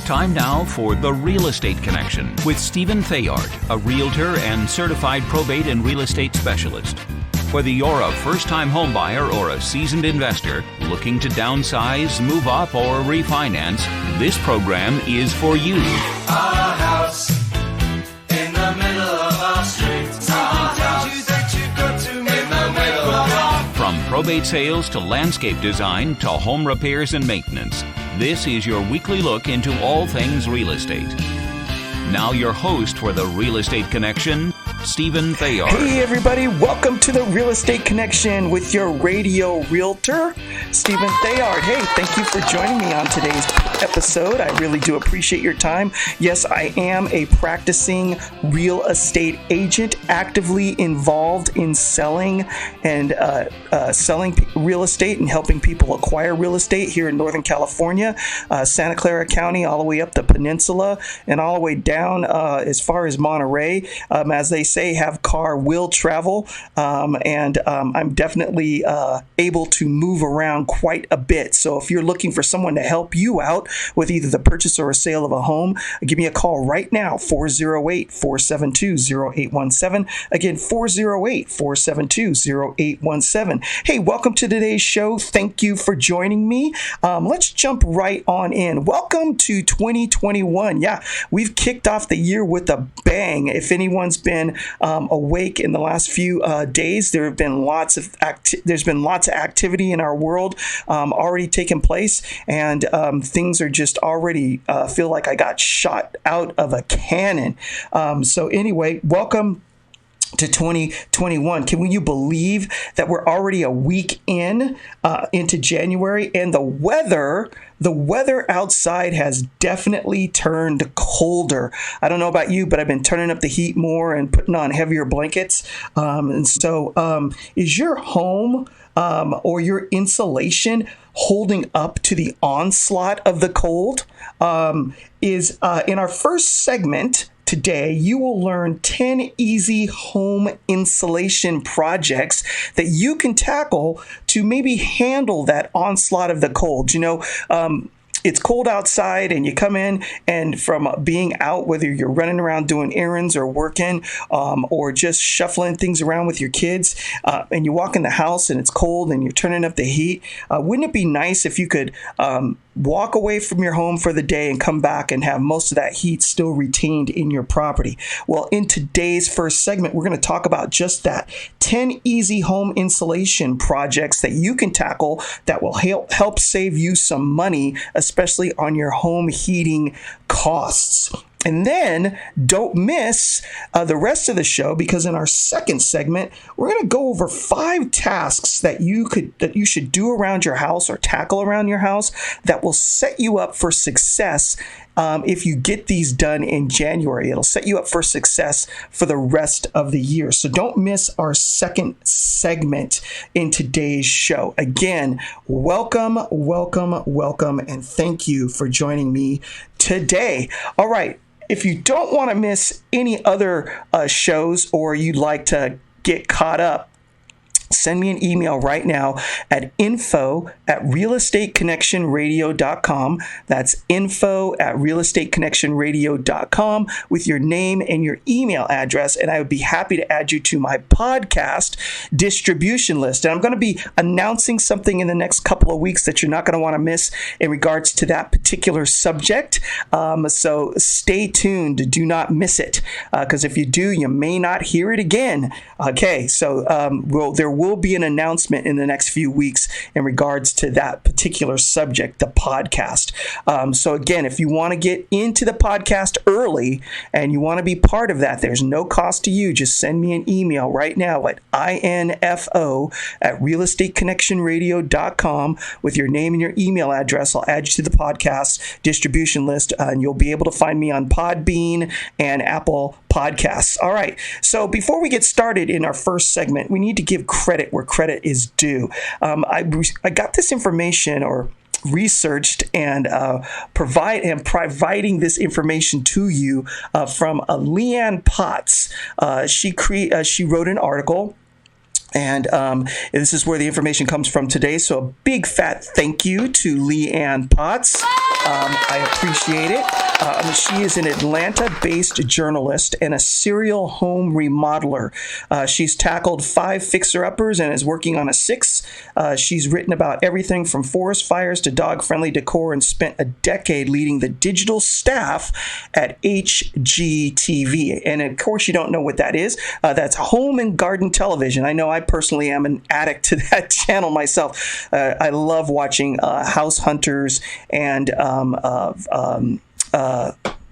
Time now for The Real Estate Connection with Stephen Theard, a realtor and certified probate and real estate specialist. Whether you're a first-time homebuyer or a seasoned investor looking to downsize, move up, or refinance, this program is for you. Our house in the middle of our street. Our house that you've got to in the middle of our... From probate sales to landscape design to home repairs and maintenance, this is your weekly look into all things real estate. Now your host for The Real Estate Connection, Stephen Theard. Hey everybody, welcome to The Real Estate Connection with your radio realtor, Stephen Theard. Hey, thank you for joining me on today's episode. I really do appreciate your time. Yes, I am a practicing real estate agent, actively involved in selling and selling real estate and helping people acquire real estate here in Northern California, Santa Clara County, all the way up the peninsula and all the way down as far as Monterey. As they say, have car will travel, and I'm definitely able to move around quite a bit. So if you're looking for someone to help you out with either the purchase or a sale of a home, give me a call right now, 408-472-0817. Again, 408-472-0817. Hey, welcome to today's show. Thank you for joining me. Let's jump right on in. Welcome to 2021. Yeah, we've kicked off the year with a bang. If anyone's been awake in the last few days, there's been lots of activity in our world already taking place, and things are just already feel like I got shot out of a cannon. So anyway, welcome to 2021. Can you believe that we're already a week into January, and the weather outside has definitely turned colder. I don't know about you, but I've been turning up the heat more and putting on heavier blankets. And so is your home or your insulation holding up to the onslaught of the cold? In our first segment today, you will learn 10 easy home insulation projects that you can tackle to maybe handle that onslaught of the cold. You know, it's cold outside and you come in, and from being out, whether you're running around doing errands or working or just shuffling things around with your kids, and you walk in the house and it's cold and you're turning up the heat, wouldn't it be nice if you could walk away from your home for the day and come back and have most of that heat still retained in your property? Well, in today's first segment, we're going to talk about just that. 10 easy home insulation projects that you can tackle that will help save you some money, especially on your home heating costs. And then don't miss the rest of the show, because in our second segment, we're going to go over 5 tasks that you should do around your house or tackle around your house that will set you up for success. If you get these done in January, it'll set you up for success for the rest of the year. So don't miss our second segment in today's show. Again, welcome, and thank you for joining me today. All right. If you don't want to miss any other shows, or you'd like to get caught up, send me an email right now at info@realestateconnectionradio.com. That's info@realestateconnectionradio.com with your name and your email address, and I would be happy to add you to my podcast distribution list. And I'm going to be announcing something in the next couple of weeks that you're not going to want to miss in regards to that particular subject. So stay tuned. Do not miss it, because if you do, you may not hear it again. Okay, so there will be an announcement in the next few weeks in regards to that particular subject, the podcast. So again, if you want to get into the podcast early and you want to be part of that, there's no cost to you. Just send me an email right now at info@realestateconnectionradio.com with your name and your email address. I'll add you to the podcast distribution list, and you'll be able to find me on Podbean and Apple Podcasts. All right. So before we get started in our first segment, we need to give credit where credit is due. I got this information, or researched and providing this information to you from Leanne Potts. She wrote an article And this is where the information comes from today. So a big fat thank you to Leanne Potts. I appreciate it. She is an Atlanta-based journalist and a serial home remodeler. She's tackled 5 fixer-uppers and is working on a 6th. She's written about everything from forest fires to dog-friendly decor and spent a decade leading the digital staff at HGTV. And of course, you don't know what that is. That's Home and Garden Television. I know I personally am an addict to that channel myself. I love watching House Hunters and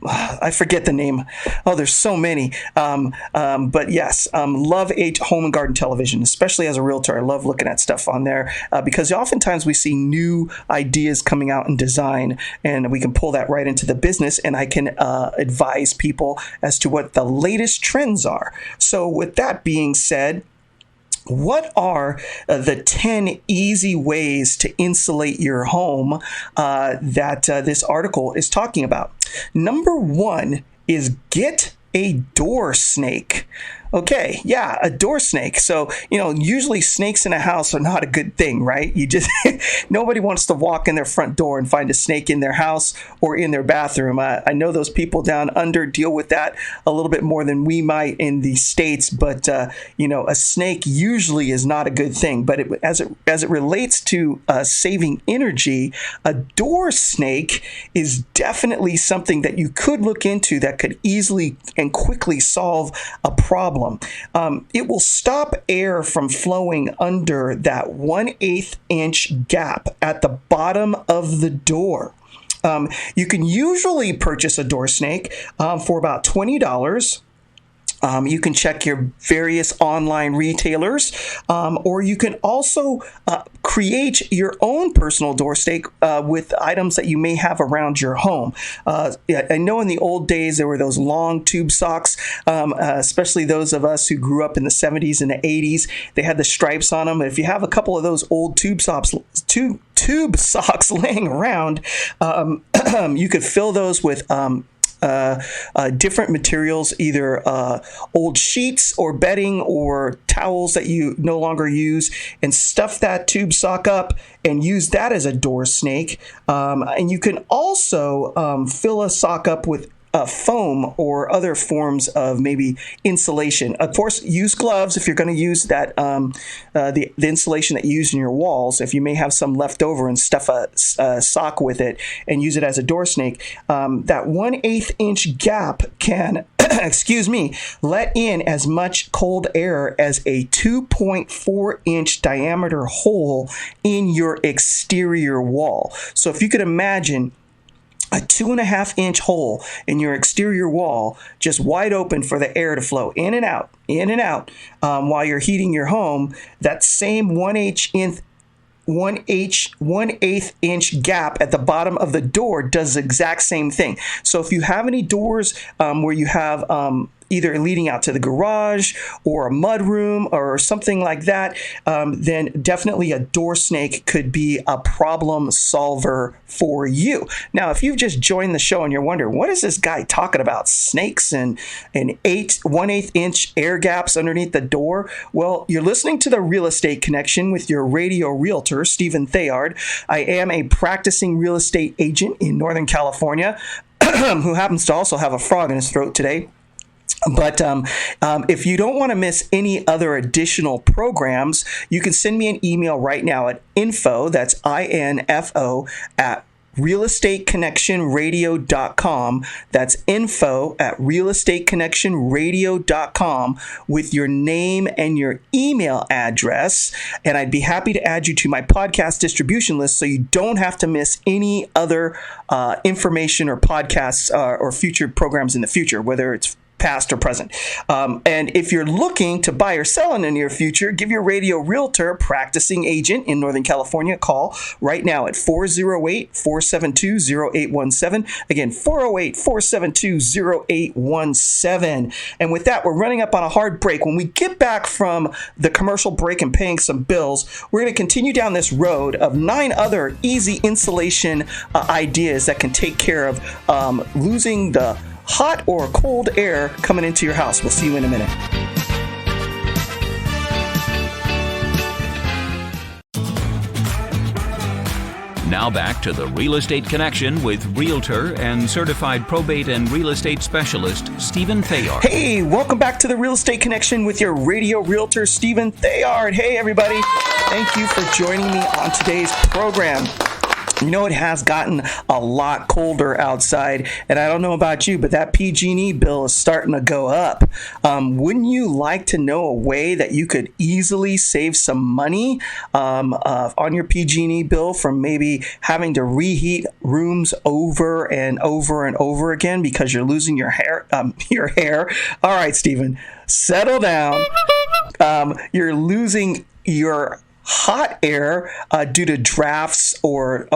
I forget the name. Oh, there's so many. But yes, love Home and Garden Television, especially as a realtor. I love looking at stuff on there because oftentimes we see new ideas coming out in design, and we can pull that right into the business, and I can advise people as to what the latest trends are. So with that being said, what are the 10 easy ways to insulate your home that this article is talking about? Number 1 is get a door snake. Okay, yeah, a door snake. So, usually snakes in a house are not a good thing, right? You just, nobody wants to walk in their front door and find a snake in their house or in their bathroom. I know those people down under deal with that a little bit more than we might in the States, but, a snake usually is not a good thing. But as it relates to saving energy, a door snake is definitely something that you could look into that could easily and quickly solve a problem. It will stop air from flowing under that 1/8 inch gap at the bottom of the door. You can usually purchase a door snake for about $20. You can check your various online retailers, or you can also create your own personal door snake with items that you may have around your home. I know in the old days there were those long tube socks, especially those of us who grew up in the 70s and the 80s. They had the stripes on them. If you have a couple of those old tube socks laying around, you could fill those with different materials, either old sheets or bedding or towels that you no longer use, and stuff that tube sock up and use that as a door snake. And you can also fill a sock up with foam or other forms of maybe insulation. Of course, use gloves if you're going to use that the insulation that you use in your walls. If you may have some left over, and stuff a sock with it and use it as a door snake. That 1/8 inch gap can let in as much cold air as a 2.4 inch diameter hole in your exterior wall. So if you could imagine a 2.5 inch hole in your exterior wall, just wide open for the air to flow in and out, while you're heating your home, that same 1/8 inch gap at the bottom of the door does the exact same thing. So if you have any doors where you have either leading out to the garage or a mud room or something like that, then definitely a door snake could be a problem solver for you. Now, if you've just joined the show and you're wondering, what is this guy talking about? Snakes and 1/8 inch air gaps underneath the door? Well, you're listening to the Real Estate Connection with your radio realtor, Stephen Theard. I am a practicing real estate agent in Northern California who happens to also have a frog in his throat today. But if you don't want to miss any other additional programs, you can send me an email right now at info, that's INFO, at realestateconnectionradio.com. That's info at realestateconnectionradio.com with your name and your email address. And I'd be happy to add you to my podcast distribution list so you don't have to miss any other information or podcasts or future programs in the future, whether it's past or present. And if you're looking to buy or sell in the near future, give your radio realtor, practicing agent in Northern California, a call right now at 408-472-0817. Again, 408-472-0817. And with that, we're running up on a hard break. When we get back from the commercial break and paying some bills, we're going to continue down this road of 9 other easy insulation ideas that can take care of losing the hot or cold air coming into your house. We'll see you in a minute. Now back to the Real Estate Connection with Realtor and Certified Probate and Real Estate Specialist, Stephen Theard. Hey, welcome back to the Real Estate Connection with your radio realtor, Stephen Theard. Hey, everybody. Thank you for joining me on today's program. You know, it has gotten a lot colder outside, and I don't know about you, but that PG&E bill is starting to go up. Wouldn't you like to know a way that you could easily save some money on your PG&E bill from maybe having to reheat rooms over and over and over again because you're losing your hair? All right, Stephen, settle down. You're losing your hot air due to drafts or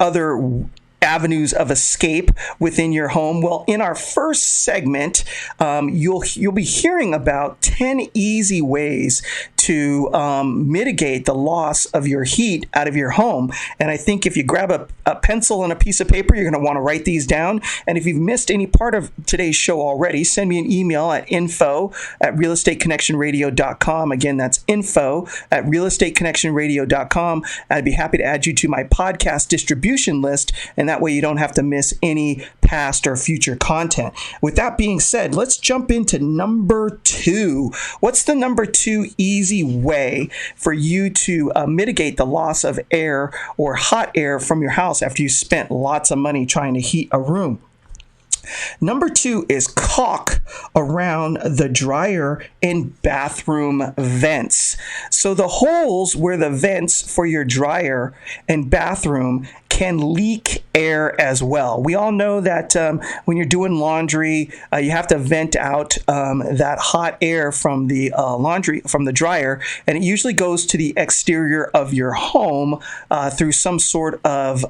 other avenues of escape within your home. Well, in our first segment, you'll be hearing about 10 easy ways to mitigate the loss of your heat out of your home. And I think if you grab a pencil and a piece of paper, you're going to want to write these down. And if you've missed any part of today's show already, send me an email at info@realestateconnectionradio.com. Again, that's info@realestateconnectionradio.com. I'd be happy to add you to my podcast distribution list, and that way you don't have to miss any past or future content. With that being said, let's jump into number 2. What's the number 2 easy way for you to mitigate the loss of air or hot air from your house after you spent lots of money trying to heat a room? Number 2 is caulk around the dryer and bathroom vents. So the holes where the vents for your dryer and bathroom can leak air as well. We all know that when you're doing laundry, you have to vent out that hot air from the dryer, and it usually goes to the exterior of your home through some sort of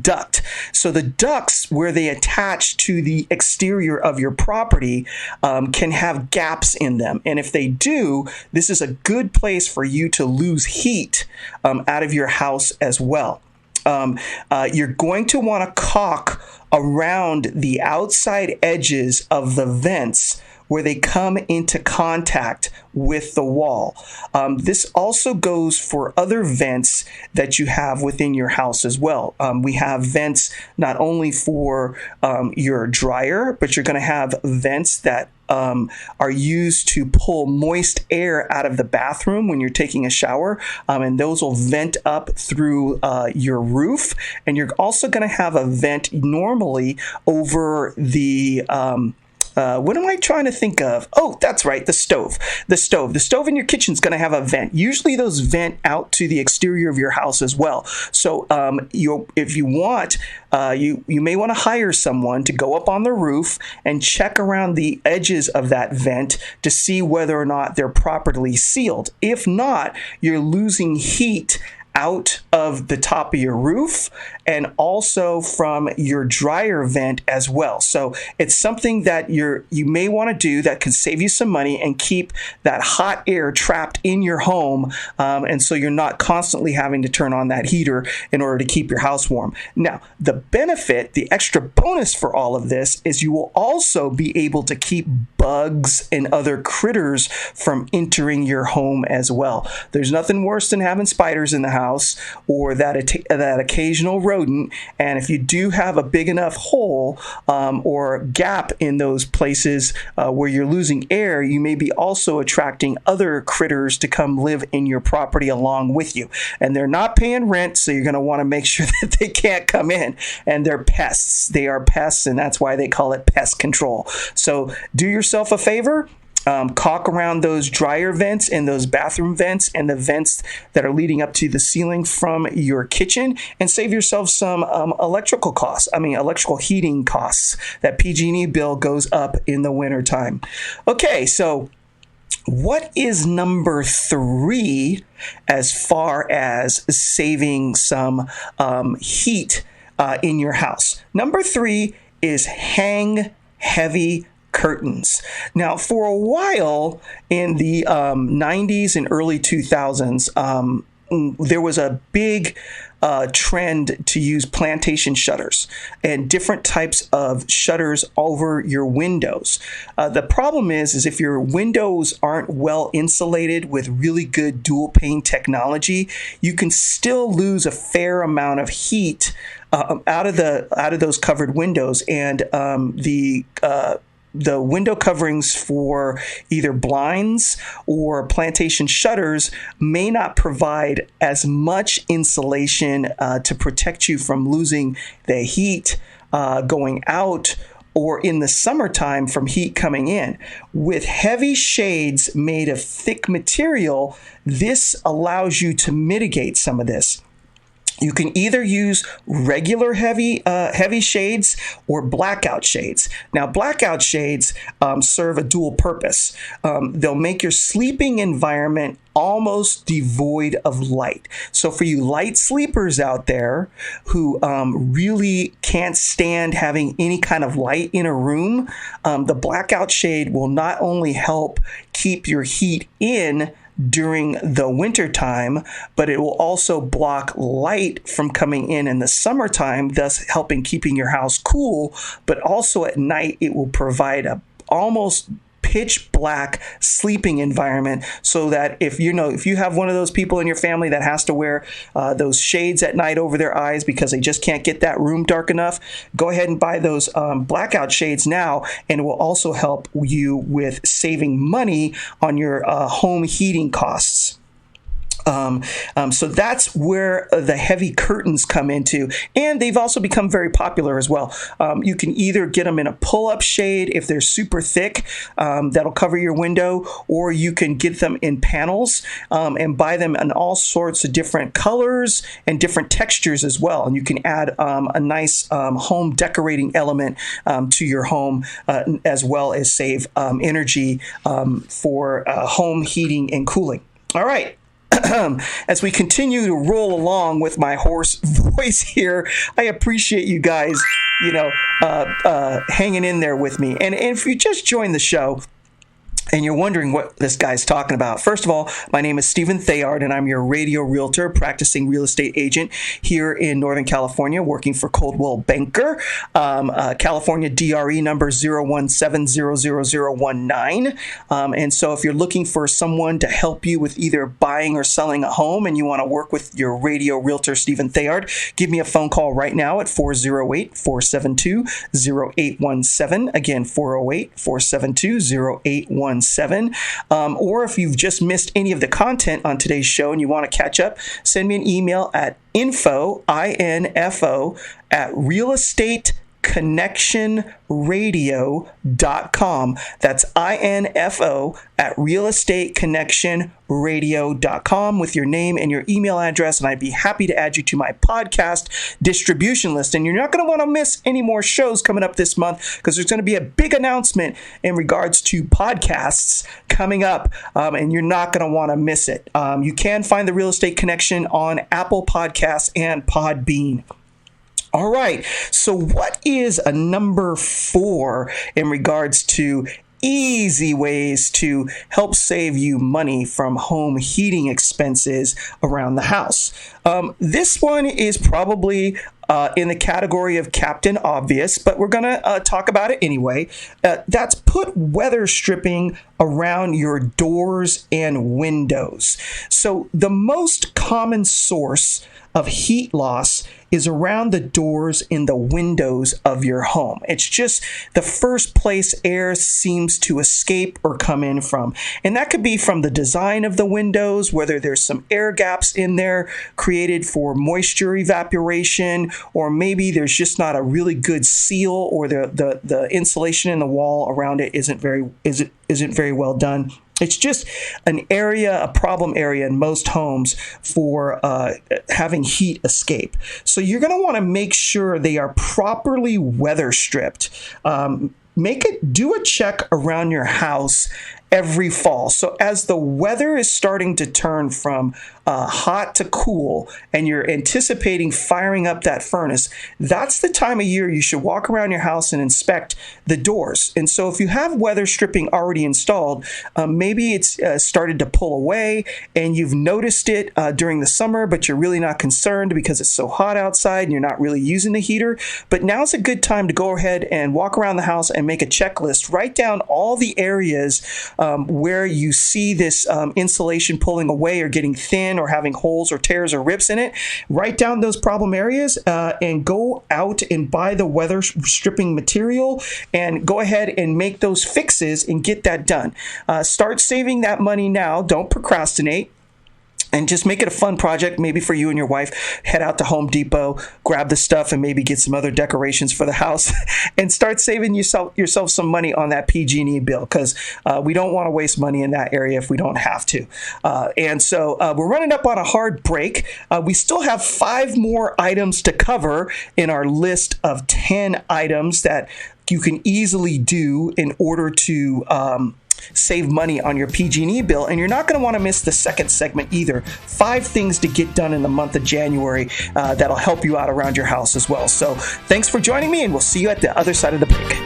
duct. So the ducts where they attach to the exterior of your property can have gaps in them. And if they do, this is a good place for you to lose heat out of your house as well. You're going to want to caulk around the outside edges of the vents where they come into contact with the wall. This also goes for other vents that you have within your house as well. We have vents not only for your dryer, but you're going to have vents that are used to pull moist air out of the bathroom when you're taking a shower, and those will vent up through your roof. And you're also going to have a vent normally over the what am I trying to think of? Oh, that's right, the stove. The stove in your kitchen is going to have a vent. Usually those vent out to the exterior of your house as well. So if you want, you may want to hire someone to go up on the roof and check around the edges of that vent to see whether or not they're properly sealed. If not, you're losing heat out of the top of your roof and also from your dryer vent as well. So it's something that you may want to do that can save you some money and keep that hot air trapped in your home, and so you're not constantly having to turn on that heater in order to keep your house warm. Now, the benefit, the extra bonus for all of this is you will also be able to keep bugs and other critters from entering your home as well. There's nothing worse than having spiders in the house or that occasional rodent. And if you do have a big enough hole or gap in those places where you're losing air, you may be also attracting other critters to come live in your property along with you. And they're not paying rent, so you're going to want to make sure that they can't come in. And they're pests. They are pests, and that's why they call it pest control. So do yourself a favor. Caulk around those dryer vents and those bathroom vents and the vents that are leading up to the ceiling from your kitchen, and save yourself some electrical heating costs. That PG&E bill goes up in the wintertime. Okay, so what is number 3 as far as saving some heat in your house? Number 3 is hang heavy curtains. Now, for a while in the 90s and early 2000s, there was a big trend to use plantation shutters and different types of shutters over your windows. The problem is if your windows aren't well insulated with really good dual pane technology, you can still lose a fair amount of heat out of those covered windows, and the window coverings for either blinds or plantation shutters may not provide as much insulation to protect you from losing the heat going out, or in the summertime from heat coming in. With heavy shades made of thick material, this allows you to mitigate some of this. You can either use regular heavy shades or blackout shades. Now, blackout shades serve a dual purpose. They'll make your sleeping environment almost devoid of light. So for you light sleepers out there who really can't stand having any kind of light in a room, the blackout shade will not only help keep your heat in during the winter time, but it will also block light from coming in the summertime, thus helping keeping your house cool. But also at night, it will provide a almost pitch black sleeping environment, so that if you have one of those people in your family that has to wear those shades at night over their eyes because they just can't get that room dark enough, go ahead and buy those blackout shades now, and it will also help you with saving money on your home heating costs. So that's where the heavy curtains come into, and they've also become very popular as well. You can either get them in a pull-up shade if they're super thick, that'll cover your window, or you can get them in panels and buy them in all sorts of different colors and different textures as well. And you can add a nice home decorating element to your home, as well as save energy for home heating and cooling. All right. As we continue to roll along with my hoarse voice here, I appreciate you guys, hanging in there with me. And if you just joined the show and you're wondering what this guy's talking about, first of all, my name is Stephen Theard, and I'm your radio realtor, practicing real estate agent here in Northern California, working for Coldwell Banker, California DRE number 0170019. And so if you're looking for someone to help you with either buying or selling a home and you want to work with your radio realtor, Stephen Theard, give me a phone call right now at 408-472-0817. Again, 408-472-0817. Or if you've just missed any of the content on today's show and you want to catch up, send me an email at info, I-N-F-O, at realestateconnectionradio.com. That's INFO at realestateconnectionradio.com with your name and your email address, and I'd be happy to add you to my podcast distribution list. And you're not going to want to miss any more shows coming up this month, because there's going to be a big announcement in regards to podcasts coming up, and you're not going to want to miss it. You can find the Real Estate Connection on Apple Podcasts and Podbean. All right, so what is a number 4 in regards to easy ways to help save you money from home heating expenses around the house? This one is probably in the category of Captain Obvious, but we're going to talk about it anyway. That's put weather stripping around your doors and windows. So the most common source of heat loss is around the doors and the windows of your home. It's just the first place air seems to escape or come in from. And that could be from the design of the windows, whether there's some air gaps in there created for moisture evaporation, or maybe there's just not a really good seal, or the insulation in the wall around it isn't very well done. It's just an area, a problem area in most homes for having heat escape. So you're going to want to make sure they are properly weather stripped. Do a check around your house every fall. So as the weather is starting to turn from hot to cool and you're anticipating firing up that furnace, that's the time of year you should walk around your house and inspect the doors. And so if you have weather stripping already installed, maybe it's started to pull away and you've noticed it during the summer, but you're really not concerned because it's so hot outside and you're not really using the heater. But now's a good time to go ahead and walk around the house and make a checklist. Write down all the areas where you see this insulation pulling away or getting thin or having holes or tears or rips in it. Write down those problem areas and go out and buy the weather stripping material and go ahead and make those fixes and get that done. Start saving that money now. Don't procrastinate. And just make it a fun project, maybe for you and your wife. Head out to Home Depot, grab the stuff, and maybe get some other decorations for the house, and start saving yourself some money on that PG&E bill, because we don't want to waste money in that area if we don't have to. And so we're running up on a hard break. We still have 5 more items to cover in our list of 10 items that you can easily do in order to save money on your PG&E bill, and you're not going to want to miss the second segment either. 5 things to get done in the month of January that'll help you out around your house as well. So thanks for joining me, and we'll see you at the other side of the break.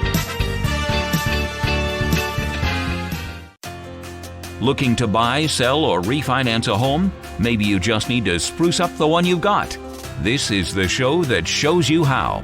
Looking to buy, sell, or refinance a home? Maybe you just need to spruce up the one you've got. This is the show that shows you how.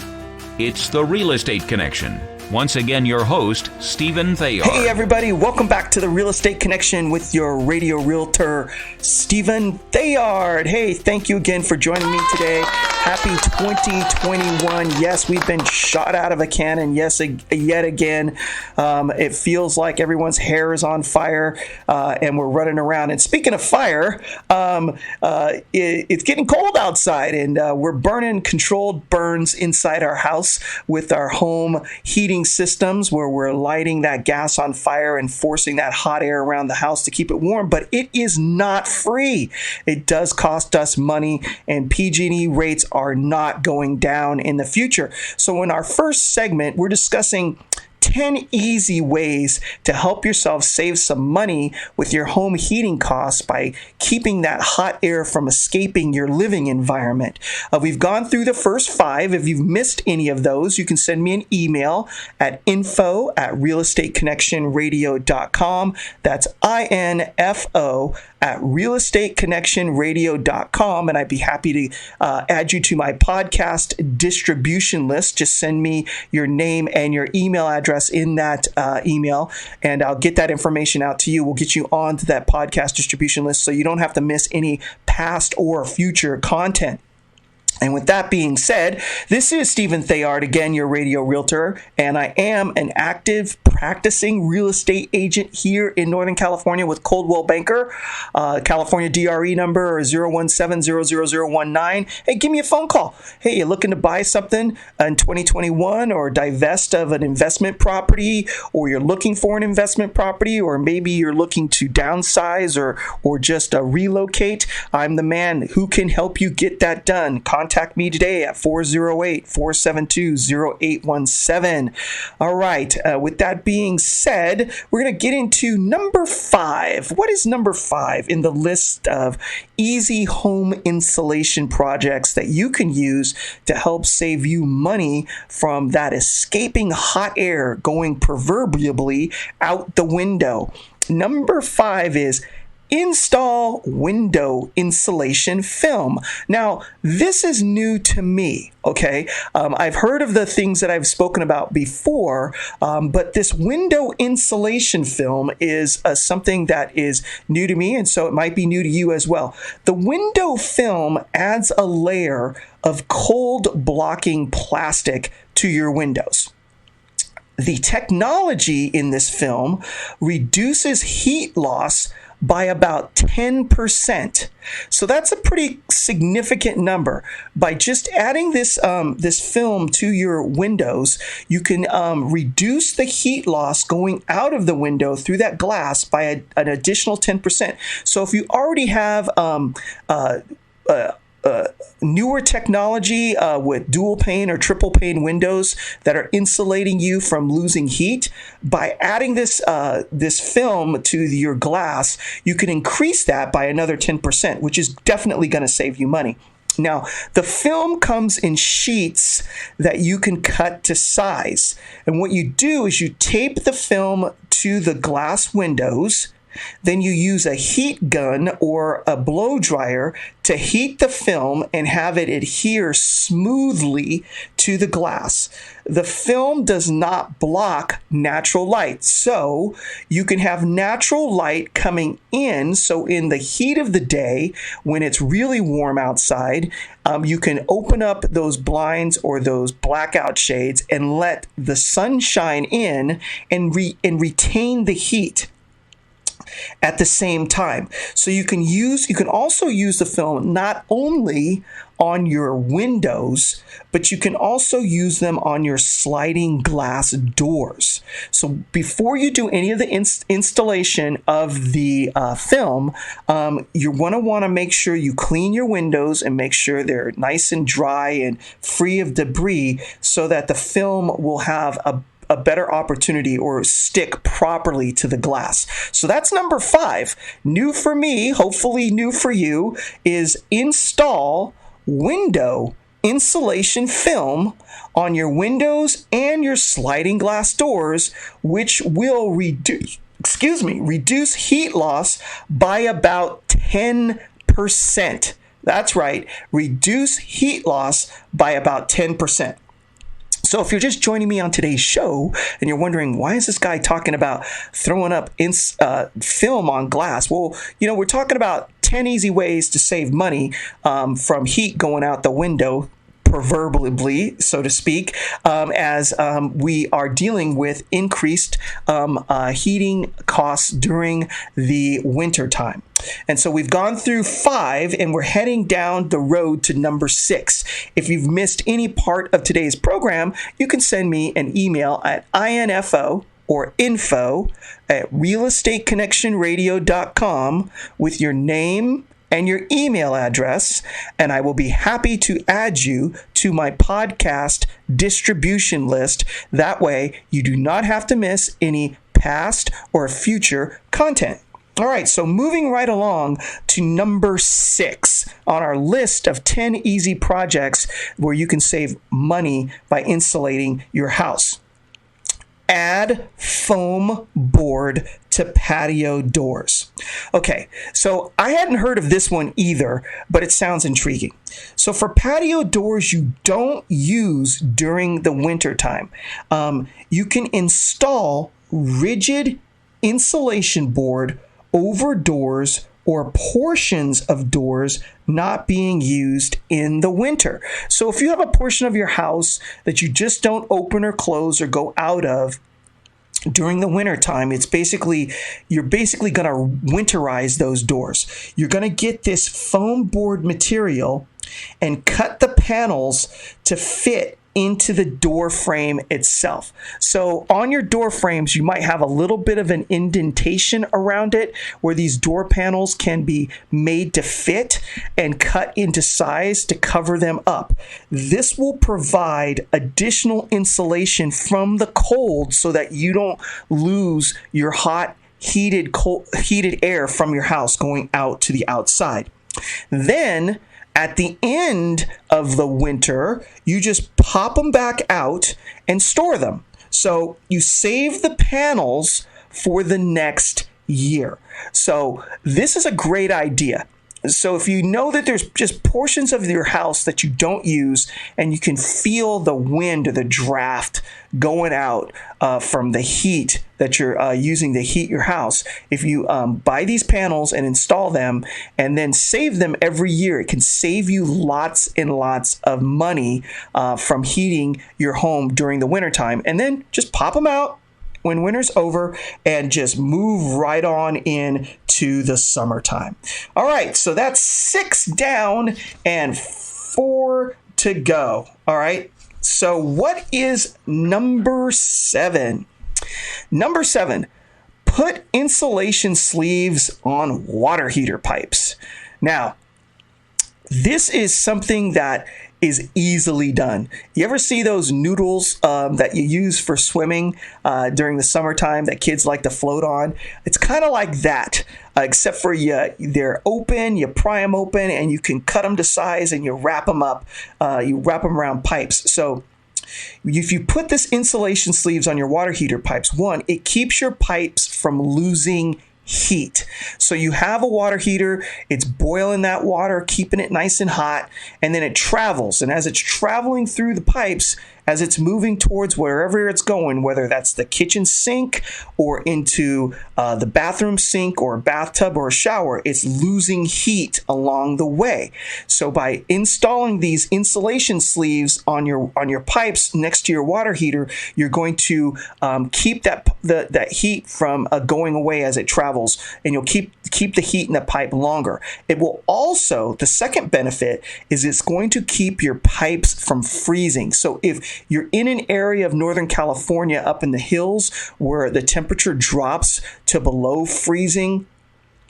It's the Real Estate Connection. Once again, your host, Stephen Theard. Hey, everybody. Welcome back to the Real Estate Connection with your radio realtor, Stephen Theard. Hey, thank you again for joining me today. Happy 2021. Yes, we've been shot out of a cannon. Yes, yet again. It feels like everyone's hair is on fire and we're running around. And speaking of fire, it's getting cold outside, and we're burning controlled burns inside our house with our home heating systems, where we're lighting that gas on fire and forcing that hot air around the house to keep it warm. But it is not free. It does cost us money, and PG&E rates are not going down in the future. So in our first segment, we're discussing 10 easy ways to help yourself save some money with your home heating costs by keeping that hot air from escaping your living environment. We've gone through the first 5. If you've missed any of those, you can send me an email at info@realestateconnectionradio.com. That's info at realestateconnectionradio.com, and I'd be happy to add you to my podcast distribution list. Just send me your name and your email address in that email, and I'll get that information out to you. We'll get you onto that podcast distribution list so you don't have to miss any past or future content. And with that being said, this is Stephen Theard, again, your radio realtor, and I am an active practicing real estate agent here in Northern California with Coldwell Banker. California DRE number 017000019. Hey, give me a phone call. Hey, you looking to buy something in 2021 or divest of an investment property, or you're looking for an investment property, or maybe you're looking to downsize or just relocate? I'm the man who can help you get that done. Contact me today at 408-472-0817. All right. With that being said, we're going to get into number 5. What is number 5 in the list of easy home insulation projects that you can use to help save you money from that escaping hot air going proverbially out the window? Number 5 is install window insulation film. Now, this is new to me, okay? I've heard of the things that I've spoken about before, but this window insulation film is something that is new to me, and so it might be new to you as well. The window film adds a layer of cold blocking plastic to your windows. The technology in this film reduces heat loss by about 10%. So that's a pretty significant number. By just adding this film to your windows, you can reduce the heat loss going out of the window through that glass by an additional 10%. So if you already have newer technology with dual pane or triple pane windows that are insulating you from losing heat. By adding this film to your glass, you can increase that by another 10%, which is definitely going to save you money. Now, the film comes in sheets that you can cut to size. And what you do is you tape the film to the glass windows. Then you use a heat gun or a blow dryer to heat the film and have it adhere smoothly to the glass. The film does not block natural light, so you can have natural light coming in. So in the heat of the day, when it's really warm outside, you can open up those blinds or those blackout shades and let the sun shine in and retain the heat at the same time. So you can also use the film not only on your windows, but you can also use them on your sliding glass doors. So before you do any of the installation of the film, you're going to want to make sure you clean your windows and make sure they're nice and dry and free of debris so that the film will have a better opportunity or stick properly to the glass. So that's number 5. New for me, hopefully new for you, is install window insulation film on your windows and your sliding glass doors, which will reduce heat loss by about 10%. That's right, reduce heat loss by about 10%. So if you're just joining me on today's show and you're wondering, why is this guy talking about throwing up film on glass? Well, we're talking about 10 easy ways to save money from heat going out the window, proverbially, so to speak, as we are dealing with increased heating costs during the winter time. And so we've gone through 5 and we're heading down the road to number 6. If you've missed any part of today's program, you can send me an email at info or info@realestateconnectionradio.com with your name and your email address, and I will be happy to add you to my podcast distribution list. That way, you do not have to miss any past or future content. All right, so moving right along to number 6 on our list of 10 easy projects where you can save money by insulating your house. Add foam board to patio doors. Okay, so I hadn't heard of this one either, but it sounds intriguing. So for patio doors you don't use during the winter time, you can install rigid insulation board over doors or portions of doors not being used in the winter. So if you have a portion of your house that you just don't open or close or go out of during the winter time, you're basically going to winterize those doors. You're going to get this foam board material and cut the panels to fit into the door frame itself. So on your door frames, you might have a little bit of an indentation around it where these door panels can be made to fit and cut into size to cover them up. This will provide additional insulation from the cold so that you don't lose your heated air from your house going out to the outside. Then at the end of the winter, you just pop them back out and store them. So you save the panels for the next year. So this is a great idea. So if you know that there's just portions of your house that you don't use and you can feel the wind or the draft going out from the heat that you're using to heat your house, if you buy these panels and install them and then save them every year, it can save you lots and lots of money from heating your home during the wintertime. And then just pop them out when winter's over and just move right on in to the summertime. All right, so that's 6 down and 4 to go. All right, so what is number 7? Number 7, put insulation sleeves on water heater pipes. Now, This is something that is easily done. You ever see those noodles that you use for swimming during the summertime that kids like to float on? It's kind of like that, except for they're open, you pry them open, and you can cut them to size and you wrap them up. You wrap them around pipes. So if you put this insulation sleeves on your water heater pipes, one, it keeps your pipes from losing heat. So you have a water heater, it's boiling that water, keeping it nice and hot, and then it travels. And as it's traveling through the pipes, as it's moving towards wherever it's going, whether that's the kitchen sink or into the bathroom sink or a bathtub or a shower, it's losing heat along the way. So by installing these insulation sleeves on your pipes next to your water heater, you're going to keep that heat from going away as it travels, and you'll keep the heat in the pipe longer. It will also, the second benefit is it's going to keep your pipes from freezing. So if you're in an area of Northern California up in the hills where the temperature drops to below freezing,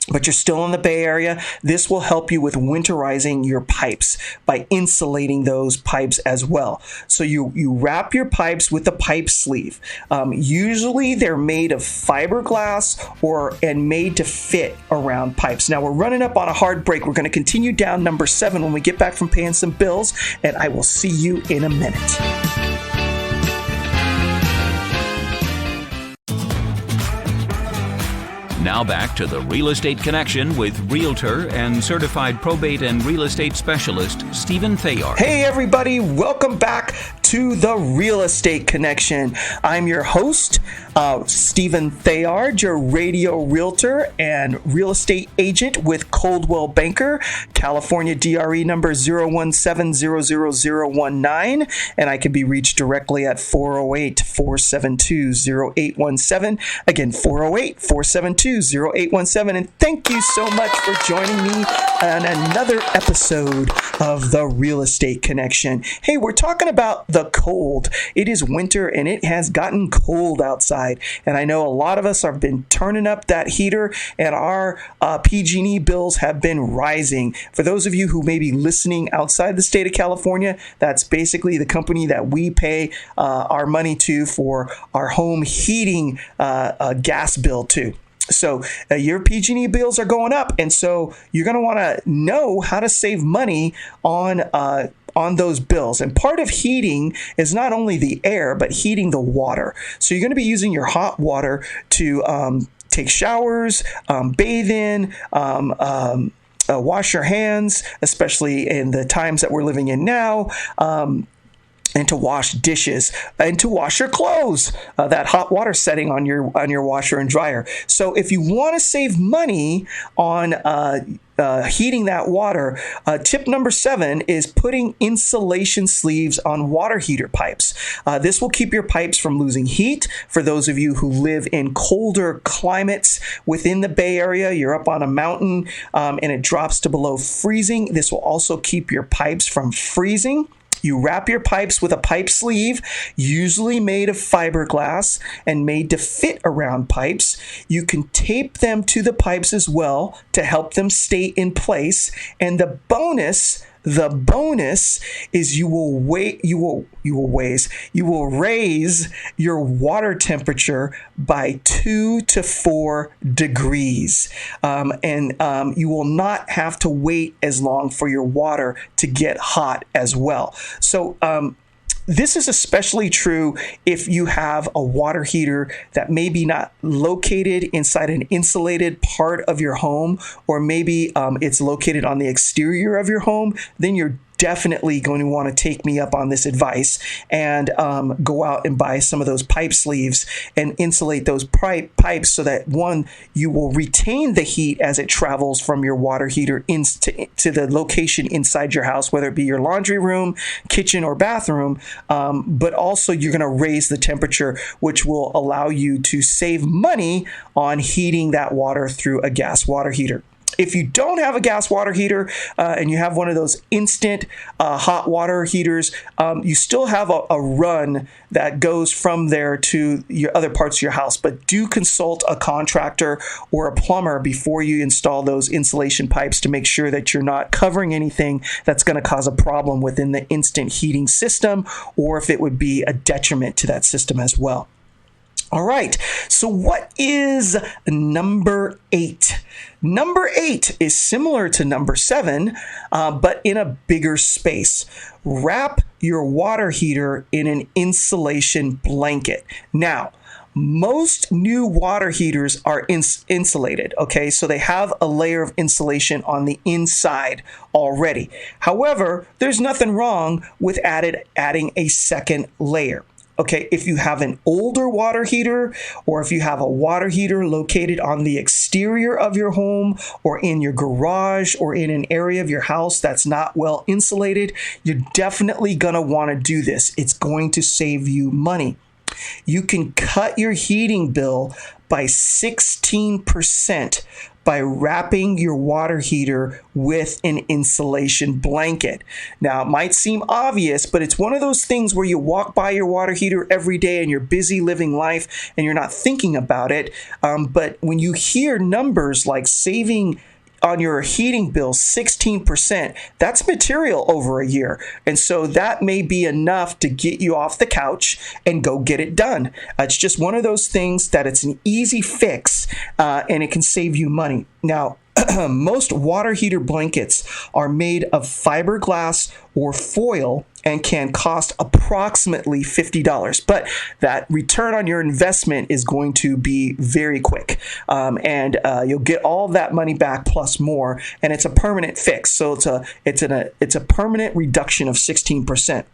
but you're still in the Bay Area, this will help you with winterizing your pipes by insulating those pipes as well. So you wrap your pipes with a pipe sleeve. Usually they're made of fiberglass and made to fit around pipes. Now we're running up on a hard break. We're going to continue down number 7 when we get back from paying some bills, and I will see you in a minute. Now back to the Real Estate Connection with Realtor and Certified Probate and Real Estate Specialist, Stephen Theard. Hey everybody, welcome back to the Real Estate Connection. I'm your host, Stephen Theard, your radio realtor and real estate agent with Coldwell Banker, California DRE number 017000019, and I can be reached directly at 408-472-0817. Again, 408-472-0817, and thank you so much for joining me on another episode of the Real Estate Connection. Hey, we're talking about the cold. It is winter and it has gotten cold outside, and I know a lot of us have been turning up that heater, and our PG&E bills have been rising. For those of you who may be listening outside the state of California, that's basically the company that we pay our money to for our home heating gas bill too. So your PG&E bills are going up, and so you're going to want to know how to save money on those bills. And part of heating is not only the air, but heating the water. So you're going to be using your hot water to take showers, bathe in, wash your hands, especially in the times that we're living in now. And to wash dishes and to wash your clothes, that hot water setting on your washer and dryer. So if you want to save money on heating that water, tip number 7 is putting insulation sleeves on water heater pipes. This will keep your pipes from losing heat. For those of you who live in colder climates within the Bay Area, you're up on a mountain and it drops to below freezing. This will also keep your pipes from freezing. You wrap your pipes with a pipe sleeve, usually made of fiberglass and made to fit around pipes. You can tape them to the pipes as well to help them stay in place. And the bonus is you will raise your water temperature by 2 to 4 degrees, and you will not have to wait as long for your water to get hot as well. So this is especially true if you have a water heater that may be not located inside an insulated part of your home, or maybe it's located on the exterior of your home. Then you're definitely going to want to take me up on this advice and go out and buy some of those pipe sleeves and insulate those pipes so that, one, you will retain the heat as it travels from your water heater to the location inside your house, whether it be your laundry room, kitchen, or bathroom, but also you're going to raise the temperature, which will allow you to save money on heating that water through a gas water heater. If you don't have a gas water heater and you have one of those instant hot water heaters, you still have a run that goes from there to your other parts of your house. But do consult a contractor or a plumber before you install those insulation pipes to make sure that you're not covering anything that's going to cause a problem within the instant heating system, or if it would be a detriment to that system as well. All right, so what is number 8? Number 8 is similar to number 7, but in a bigger space. Wrap your water heater in an insulation blanket. Now, most new water heaters are insulated, okay? So they have a layer of insulation on the inside already. However, there's nothing wrong with adding a second layer. Okay, if you have an older water heater, or if you have a water heater located on the exterior of your home or in your garage or in an area of your house that's not well insulated, you're definitely going to want to do this. It's going to save you money. You can cut your heating bill by 16% by wrapping your water heater with an insulation blanket. Now, it might seem obvious, but it's one of those things where you walk by your water heater every day and you're busy living life and you're not thinking about it. But when you hear numbers like saving on your heating bill 16%, that's material over a year. And so that may be enough to get you off the couch and go get it done. It's just one of those things that it's an easy fix and it can save you money. Now, most water heater blankets are made of fiberglass or foil and can cost approximately $50. But that return on your investment is going to be very quick. And you'll get all that money back plus more. And it's a permanent fix. So it's a permanent reduction of 16%.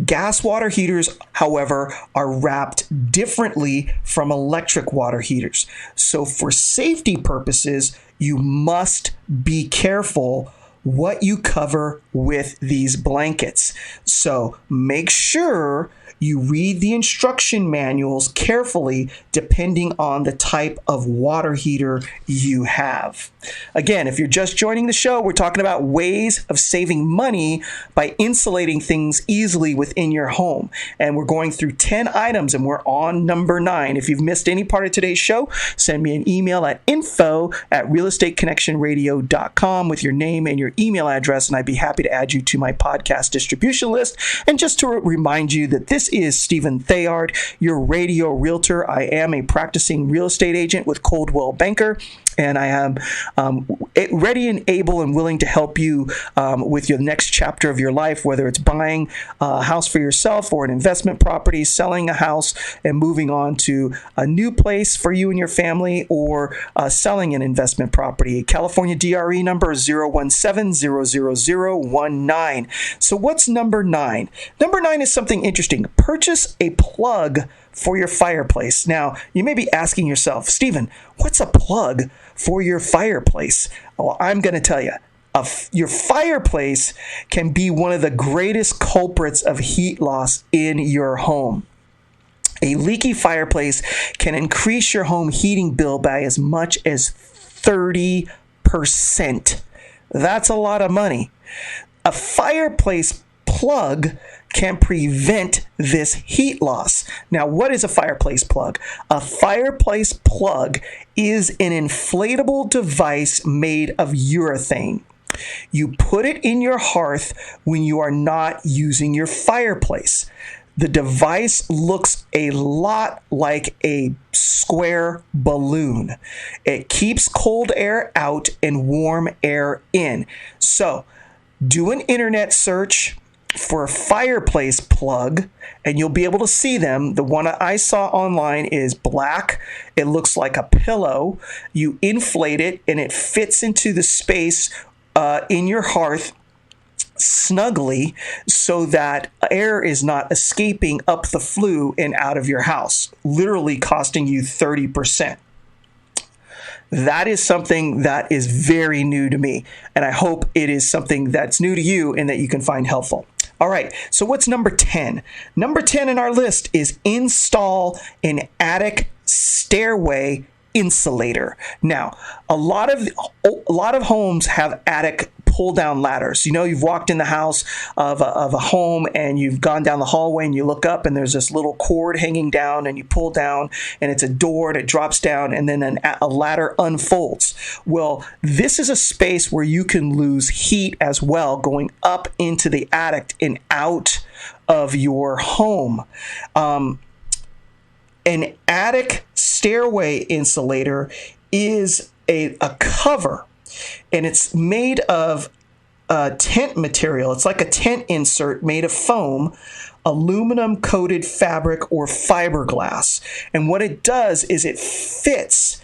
Gas water heaters, however, are wrapped differently from electric water heaters. So for safety purposes, you must be careful what you cover with these blankets. So make sure you read the instruction manuals carefully depending on the type of water heater you have. Again, if you're just joining the show, we're talking about ways of saving money by insulating things easily within your home. And we're going through 10 items and we're on number 9. If you've missed any part of today's show, send me an email at info@realestateconnectionradio.com with your name and your email address, and I'd be happy to add you to my podcast distribution list. And just to remind you that this is Stephen Theard, your radio realtor. I am a practicing real estate agent with Coldwell Banker, and I am ready and able and willing to help you with your next chapter of your life, whether it's buying a house for yourself or an investment property, selling a house and moving on to a new place for you and your family, or selling an investment property. California DRE number 017-00019. So what's number 9? Number 9 is something interesting. Purchase a plug for your fireplace. Now, you may be asking yourself, Stephen, what's a plug for your fireplace? Well, I'm going to tell you. Your fireplace can be one of the greatest culprits of heat loss in your home. A leaky fireplace can increase your home heating bill by as much as 30%. That's a lot of money. A fireplace plug can prevent this heat loss. Now, what is a fireplace plug? A fireplace plug is an inflatable device made of urethane. You put it in your hearth when you are not using your fireplace. The device looks a lot like a square balloon. It keeps cold air out and warm air in. So, do an internet search for a fireplace plug, and you'll be able to see them. The one I saw online is black. It looks like a pillow. You inflate it, and it fits into the space in your hearth snugly so that air is not escaping up the flue and out of your house, literally costing you 30%. That is something that is very new to me, and I hope it is something that's new to you and that you can find helpful. All right, so what's number 10? Number 10 in our list is install an attic stairway insulator. Now, a lot of homes have attic pull-down ladders. You know, you've walked in the house of a home and you've gone down the hallway and you look up and there's this little cord hanging down and you pull down and it's a door and it drops down and then a ladder unfolds. Well, this is a space where you can lose heat as well, going up into the attic and out of your home. An attic stairway insulator is a cover, and it's made of tent material. It's like a tent insert made of foam, aluminum coated fabric, or fiberglass. And what it does is it fits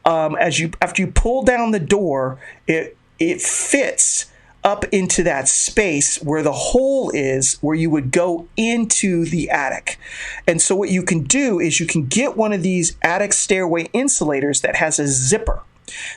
after you pull down the door, it fits up into that space where the hole is, where you would go into the attic. And so what you can do is you can get one of these attic stairway insulators that has a zipper.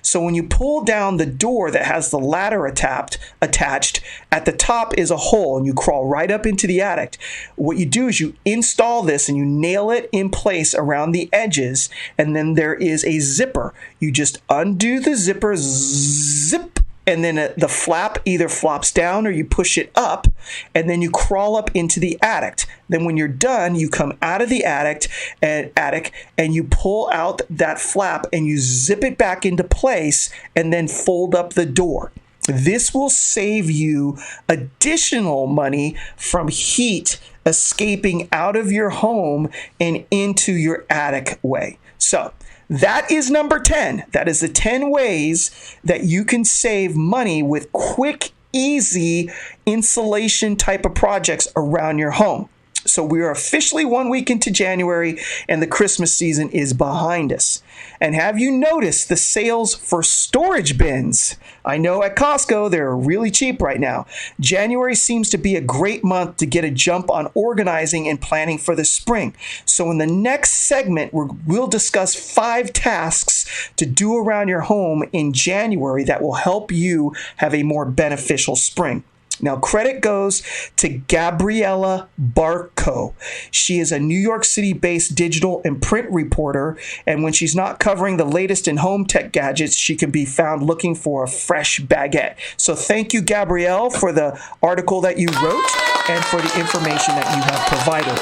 So when you pull down the door that has the ladder attached, at the top is a hole and you crawl right up into the attic. What you do is you install this and you nail it in place around the edges, and then there is a zipper. You just undo the zipper, zip, and then the flap either flops down or you push it up, and then you crawl up into the attic. Then when you're done, you come out of the attic and you pull out that flap and you zip it back into place and then fold up the door. This will save you additional money from heat escaping out of your home and into your attic way. So that is number 10. That is the 10 ways that you can save money with quick, easy insulation type of projects around your home. So we are officially 1 week into January and the Christmas season is behind us. And have you noticed the sales for storage bins? I know at Costco, they're really cheap right now. January seems to be a great month to get a jump on organizing and planning for the spring. So in the next segment, we'll discuss 5 tasks to do around your home in January that will help you have a more beneficial spring. Now, credit goes to Gabriella Barco. She is a New York City-based digital and print reporter, and when she's not covering the latest in home tech gadgets, she can be found looking for a fresh baguette. So thank you, Gabrielle, for the article that you wrote and for the information that you have provided.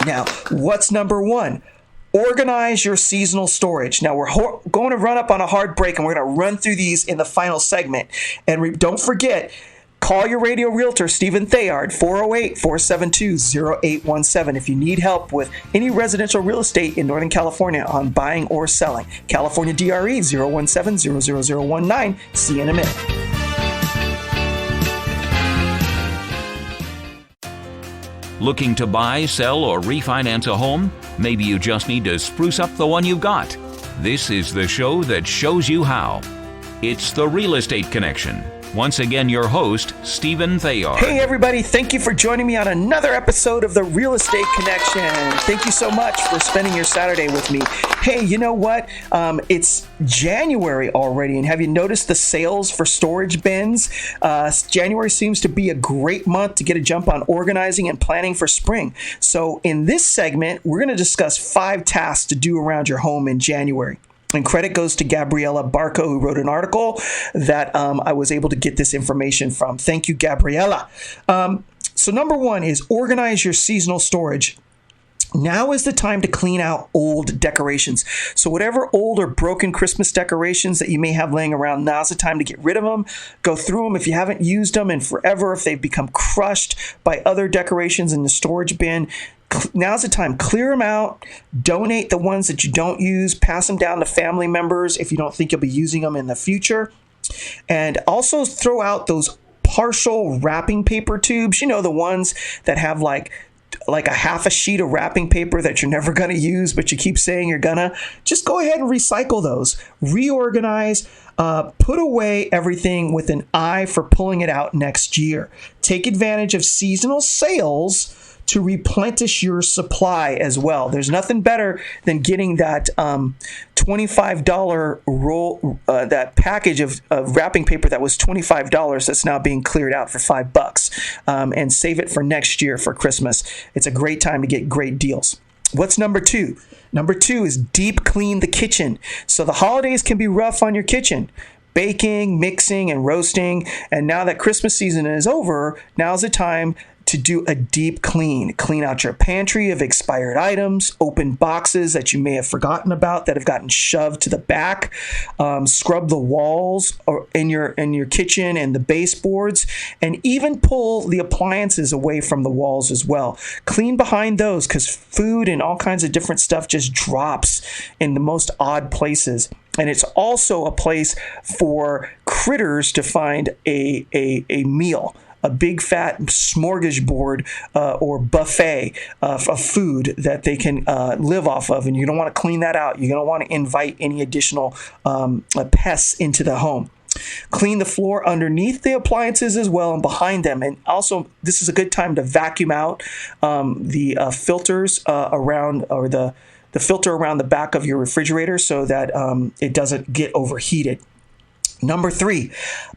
Now, what's number 1? Organize your seasonal storage. Now, we're going to run up on a hard break, and we're going to run through these in the final segment. And don't forget, call your radio realtor, Stephen Theard, 408-472-0817 if you need help with any residential real estate in Northern California on buying or selling. California DRE 017-00019. See you in a minute. Looking to buy, sell, or refinance a home? Maybe you just need to spruce up the one you've got. This is the show that shows you how. It's The Real Estate Connection. Once again, your host, Stephen Theard. Hey, everybody. Thank you for joining me on another episode of The Real Estate Connection. Thank you so much for spending your Saturday with me. Hey, you know what? It's January already, and have you noticed the sales for storage bins? January seems to be a great month to get a jump on organizing and planning for spring. So in this segment, we're going to discuss 5 tasks to do around your home in January. And credit goes to Gabriella Barco, who wrote an article that I was able to get this information from. Thank you, Gabriella. So number 1 is organize your seasonal storage. Now is the time to clean out old decorations. So whatever old or broken Christmas decorations that you may have laying around, now's the time to get rid of them. Go through them if you haven't used them in forever, if they've become crushed by other decorations in the storage bin. Now's the time. Clear them out. Donate the ones that you don't use. Pass them down to family members if you don't think you'll be using them in the future. And also throw out those partial wrapping paper tubes. You know, the ones that have like a half a sheet of wrapping paper that you're never going to use, but you keep saying you're gonna. Just go ahead and recycle those. Reorganize. Put away everything with an eye for pulling it out next year. Take advantage of seasonal sales to replenish your supply as well. There's nothing better than getting that $25 roll, that package of wrapping paper that was $25 that's now being cleared out for $5, and save it for next year for Christmas. It's a great time to get great deals. What's number 2? Number 2 is deep clean the kitchen. So the holidays can be rough on your kitchen. Baking, mixing, and roasting. And now that Christmas season is over, now's the time to do a deep clean. Clean out your pantry of expired items, open boxes that you may have forgotten about that have gotten shoved to the back. Scrub the walls in your kitchen and the baseboards, and even pull the appliances away from the walls as well. Clean behind those, because food and all kinds of different stuff just drops in the most odd places. And it's also a place for critters to find a meal. A big fat smorgasbord or buffet of food that they can live off of, and you don't want to clean that out. You don't want to invite any additional pests into the home. Clean the floor underneath the appliances as well and behind them. And also, this is a good time to vacuum out the filters around, or the filter around the back of your refrigerator, so that it doesn't get overheated. Number 3,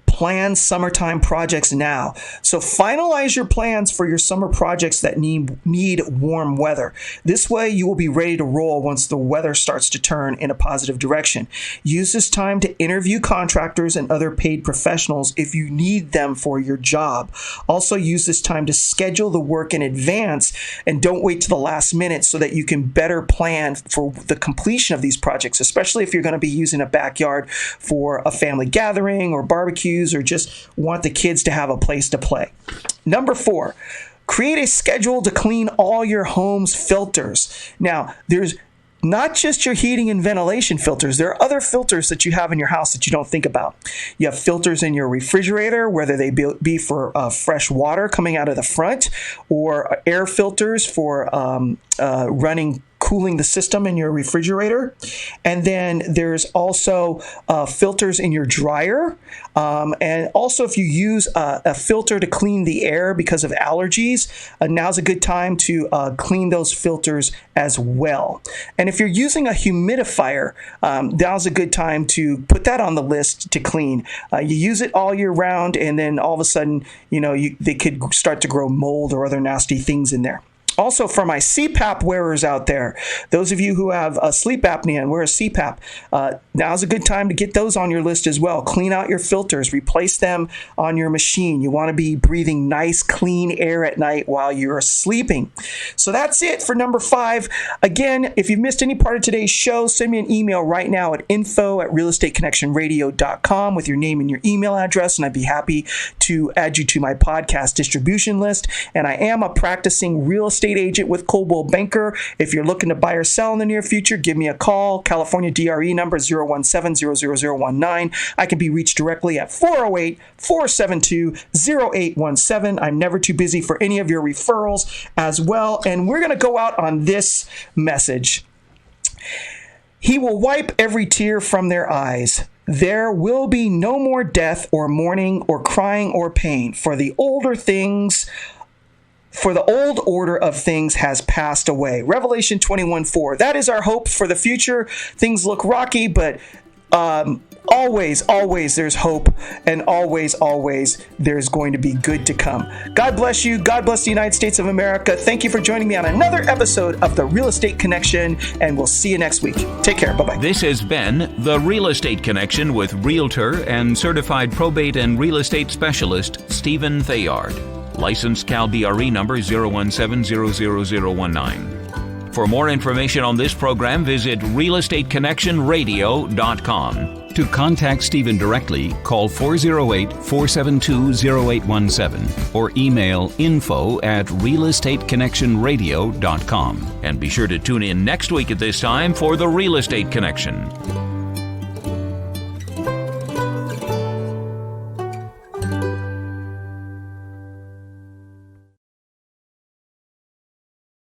plan summertime projects now. So finalize your plans for your summer projects that need warm weather. This way you will be ready to roll once the weather starts to turn in a positive direction. Use this time to interview contractors and other paid professionals if you need them for your job. Also use this time to schedule the work in advance, and don't wait to the last minute, so that you can better plan for the completion of these projects, especially if you're going to be using a backyard for a family gathering or barbecues, or just want the kids to have a place to play. Number 4, create a schedule to clean all your home's filters. Now, there's not just your heating and ventilation filters. There are other filters that you have in your house that you don't think about. You have filters in your refrigerator, whether they be for fresh water coming out of the front, or air filters for cooling the system in your refrigerator. And then there's also filters in your dryer. And also, if you use a filter to clean the air because of allergies, now's a good time to clean those filters as well. And if you're using a humidifier, now's a good time to put that on the list to clean. You use it all year round, and then all of a sudden, they could start to grow mold or other nasty things in there. Also, for my CPAP wearers out there, those of you who have sleep apnea and wear a CPAP, now's a good time to get those on your list as well. Clean out your filters, replace them on your machine. You want to be breathing nice, clean air at night while you're sleeping. So that's it for number 5. Again, if you've missed any part of today's show, send me an email right now at info@realestateconnectionradio.com with your name and your email address, and I'd be happy to add you to my podcast distribution list. And I am a practicing real estate agent with Coldwell Banker. If you're looking to buy or sell in the near future, give me a call. California DRE number 017-00019. I can be reached directly at 408-472-0817. I'm never too busy for any of your referrals as well. And we're going to go out on this message. He will wipe every tear from their eyes. There will be no more death or mourning or crying or pain, for the old order of things has passed away. Revelation 21:4. That is our hope for the future. Things look rocky, but always there's hope, and always there's going to be good to come. God bless you. God bless the United States of America. Thank you for joining me on another episode of The Real Estate Connection, and we'll see you next week. Take care. Bye-bye. This has been The Real Estate Connection with Realtor and Certified Probate and Real Estate Specialist Stephen Theard. Licensed Cal BRE number 017-00019. For more information on this program, visit realestateconnectionradio.com. To contact Stephen directly, call 408-472-0817 or email info@realestateconnectionradio.com. And be sure to tune in next week at this time for The Real Estate Connection.